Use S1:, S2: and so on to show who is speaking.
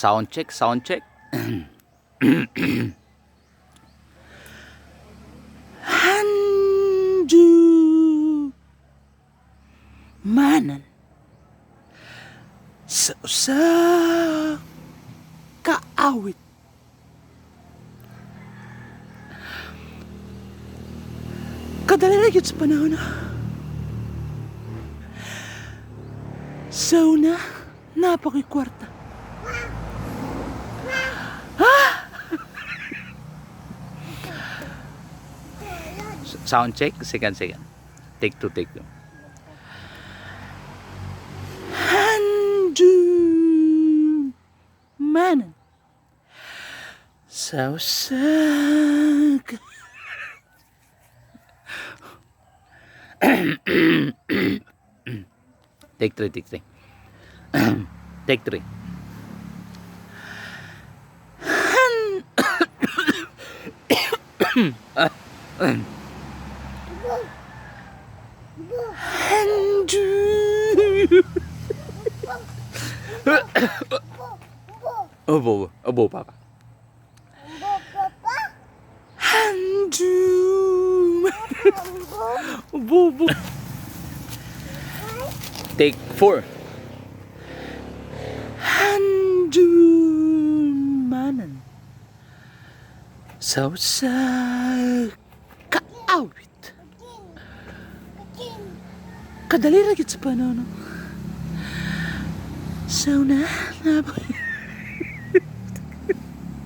S1: Sound check, sound check. Handu manan sa kaawit. Kadalagit sa panahon na sauna napakikwarta. Sound check, second. Take two. Handu manan sausag. Take three. Take three. Obo, Papa. Obo. Take four. Manan sa kaawit. Kadali lagi sa panahon. Sauna na